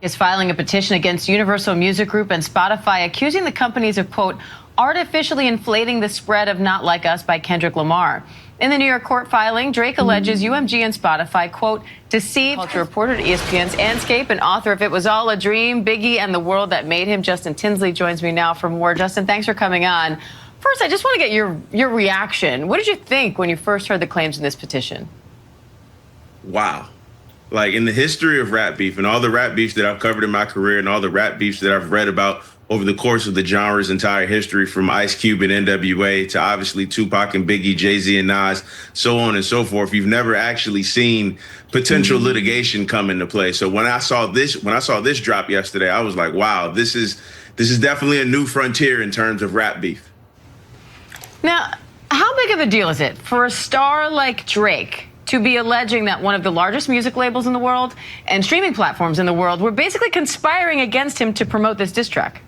Is filing a petition against Universal Music Group and Spotify, accusing the companies of, quote, artificially inflating the spread of Not Like Us by Kendrick Lamar. In the New York court filing, Drake alleges UMG and Spotify, quote, deceived. Culture reporter at ESPN's Anscape and author of It Was All a Dream, Biggie and the World That Made Him, Justin Tinsley, joins me now for more. Justin, thanks for coming on. First, I just want to get your reaction. What did you think when you first heard the claims in this petition? Wow. Like, in the history of rap beef and all the rap beefs that I've covered in my career and all the rap beefs that I've read about over the course of the genre's entire history, from Ice Cube and NWA to obviously Tupac and Biggie, Jay-Z and Nas, so on and so forth, you've never actually seen potential litigation come into play. So when I saw this drop yesterday, I was like, wow, this is definitely a new frontier in terms of rap beef. Now, how big of a deal is it for a star like Drake to be alleging that one of the largest music labels in the world and streaming platforms in the world were basically conspiring against him to promote this diss track?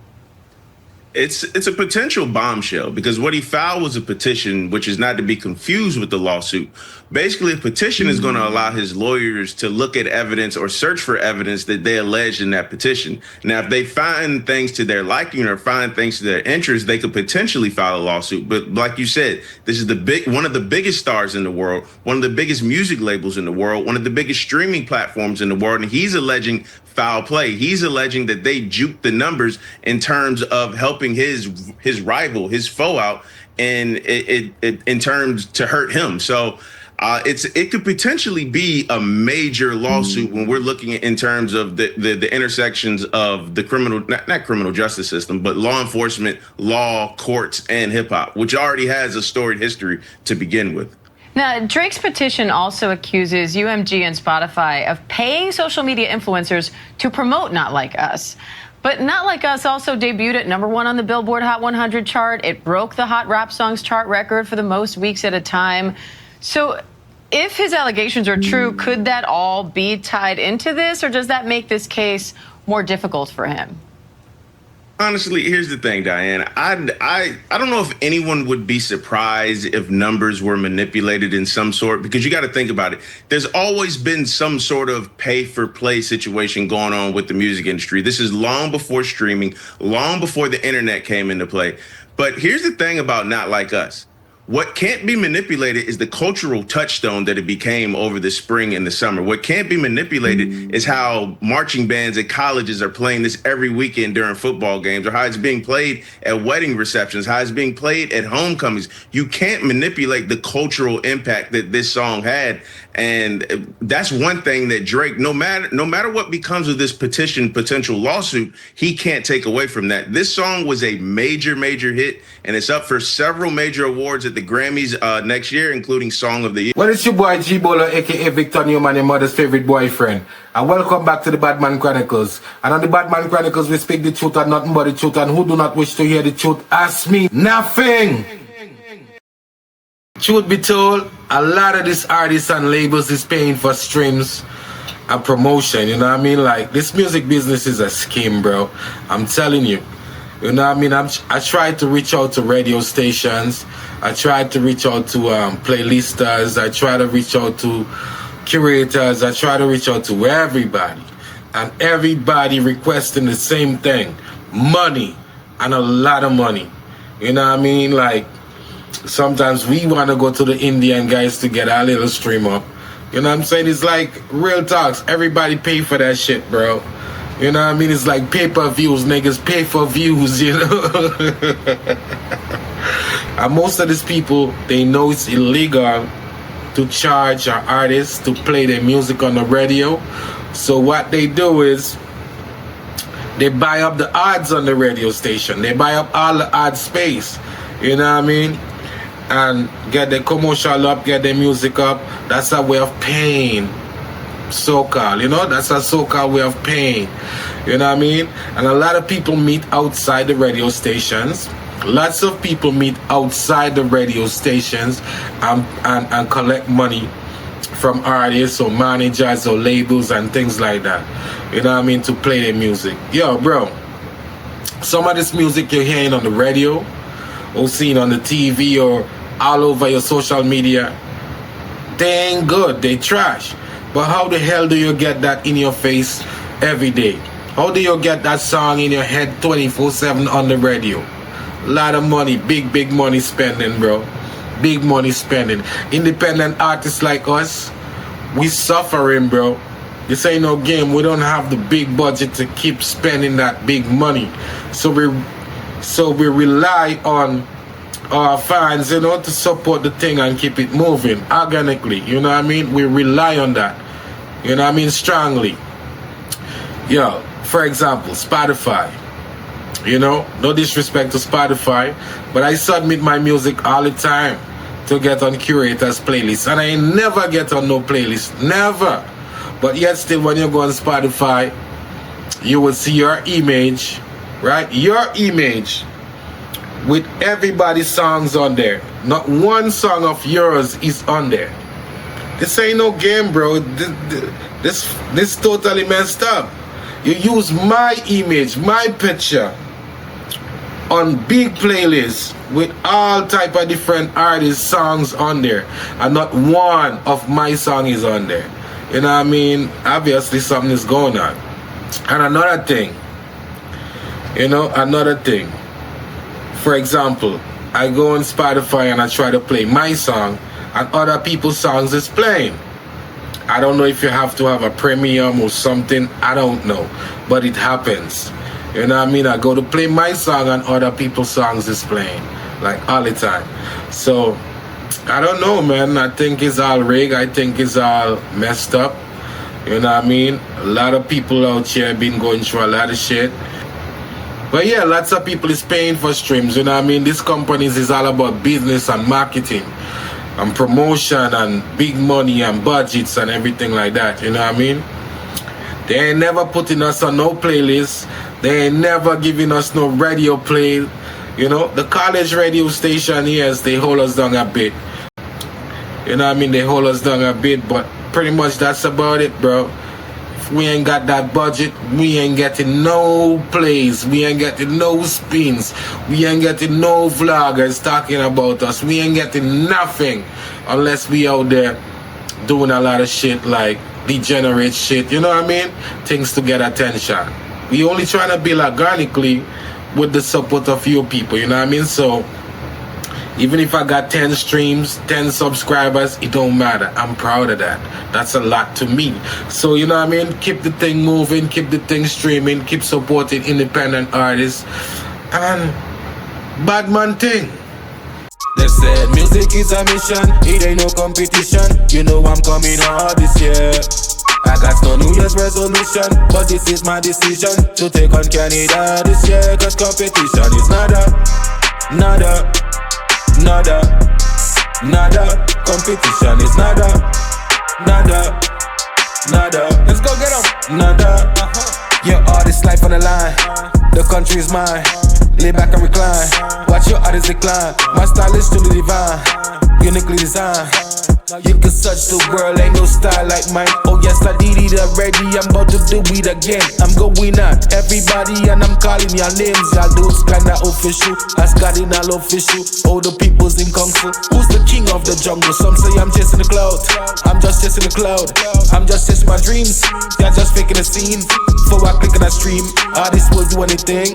It's a potential bombshell, because what he filed was a petition, which is not to be confused with the lawsuit. Basically, a petition is going to allow his lawyers to look at evidence or search for evidence that they alleged in that petition. Now, if they find things to their liking or find things to their interest, they could potentially file a lawsuit. But like you said, this is one of the biggest stars in the world, one of the biggest music labels in the world, one of the biggest streaming platforms in the world, and he's alleging foul play. He's alleging that they juked the numbers in terms of helping his rival, his foe out, and in terms to hurt him. So it could potentially be a major lawsuit when we're looking at in terms of the intersections of the not criminal justice system, but law enforcement, law, courts, and hip hop, which already has a storied history to begin with. Now, Drake's petition also accuses UMG and Spotify of paying social media influencers to promote Not Like Us. But Not Like Us also debuted at #1 on the Billboard Hot 100 chart. It broke the Hot Rap Songs chart record for the most weeks at a time. So if his allegations are true, could that all be tied into this, or does that make this case more difficult for him? Honestly, here's the thing, Diane. I don't know if anyone would be surprised if numbers were manipulated in some sort, because you got to think about it. There's always been some sort of pay-for-play situation going on with the music industry. This is long before streaming, long before the internet came into play. But here's the thing about Not Like Us. What can't be manipulated is the cultural touchstone that it became over the spring and the summer. What can't be manipulated is how marching bands at colleges are playing this every weekend during football games, or how it's being played at wedding receptions, how it's being played at homecomings. You can't manipulate the cultural impact that this song had. And that's one thing that Drake, no matter what becomes of this potential lawsuit, he can't take away from that. This song was a major hit, and it's up for several major awards at the Grammys next year, including Song of the Year. Well, it's your boy G-bolo, aka Victor Numoney, your mother's favorite boyfriend. And welcome back to the BADMAN Chronicles. And on the BADMAN Chronicles, we speak the truth and nothing but the truth. And who do not wish to hear the truth, ask me nothing. Truth be told, a lot of these artists and labels is paying for streams and promotion, you know what I mean? Like, this music business is a scam, bro. I'm telling you. You know what I mean? I tried to reach out to radio stations. I tried to reach out to playlisters. I tried to reach out to curators. I tried to reach out to everybody. And everybody requesting the same thing. Money. And a lot of money. You know what I mean? Like, sometimes we want to go to the Indian guys to get our little stream up. You know what I'm saying? It's like real talks. Everybody pay for that shit, bro. You know what I mean? It's like pay-per-views. Niggas pay for views, you know? And most of these people, they know it's illegal to charge our artists to play their music on the radio. So what they do is they buy up the ads on the radio station. They buy up all the ad space. You know what I mean? And get the commercial up, get the music up. That's a way of paying SoCal, you know? That's a SoCal way of paying. You know what I mean? And a lot of people meet outside the radio stations. Lots of people meet outside the radio stations and collect money from artists or managers or labels and things like that. You know what I mean? To play their music. Yo, bro, some of this music you're hearing on the radio or seeing on the TV or all over your social media, they ain't good, they trash. But how the hell do you get that in your face every day? How do you get that song in your head 24/7 on the radio? A lot of money, big money spending, bro. Big money spending. Independent artists like us, we suffering, bro. This ain't no game. We don't have the big budget to keep spending that big money. So we rely on our fans, you know, to support the thing and keep it moving organically. You know what I mean? We rely on that. You know what I mean? Strongly. Yo, for example, Spotify. You know, no disrespect to Spotify, but I submit my music all the time to get on curators' playlists, and I never get on no playlist, never. But yet still, when you go on Spotify, you will see your image, right? Your image with everybody's songs on there. Not one song of yours is on there. This ain't no game, bro. This totally messed up. You use my image, my picture on big playlists with all type of different artists' songs on there, and not one of my song is on there. You know what I mean? Obviously something is going on. And another thing, for example, I go on Spotify and I try to play my song and other people's songs is playing. I don't know if you have to have a premium or something, I don't know, but it happens. You know what I mean? I go to play my song and other people's songs is playing, like all the time. So, I don't know, man. I think it's all rigged. I think it's all messed up. You know what I mean? A lot of people out here been going through a lot of shit. But yeah, lots of people is paying for streams. You know what I mean? These companies is all about business and marketing and promotion and big money and budgets and everything like that. You know what I mean? They ain't never putting us on no playlist. They ain't never giving us no radio play. You know, the college radio station, yes, they hold us down a bit. You know what I mean? They hold us down a bit, but pretty much that's about it, bro. If we ain't got that budget, we ain't getting no plays. We ain't getting no spins. We ain't getting no vloggers talking about us. We ain't getting nothing unless we out there doing a lot of shit like degenerate shit. You know what I mean? Things to get attention. We only trying to build organically with the support of you people, you know what I mean? So even if I got 10 streams, 10 subscribers, it don't matter. I'm proud of that. That's a lot to me. So you know what I mean? Keep the thing moving, keep the thing streaming, keep supporting independent artists, and BADMAN thing. They said music is a mission, it ain't no competition. You know I'm coming hard this year. I got no New Year's resolution, but this is my decision to take on Canada this year. Cause competition is nada. Competition is nada. Let's go get 'em. Nada. Your artist life on the line, the country is mine. Lay back and recline, watch your artist decline. My style is truly divine, uniquely designed. You can search the world, ain't no style like mine. Oh yes, I did it already, I'm about to do it again. I'm going at everybody and I'm calling your names. Y'all dudes kinda official, as cardinal official. All the people's in Kung Fu. Who's the king of the jungle? Some say I'm chasing the cloud. I'm just chasing the cloud. I'm just chasing my dreams. They're just faking the scene. Before I click on a stream, artists will do anything.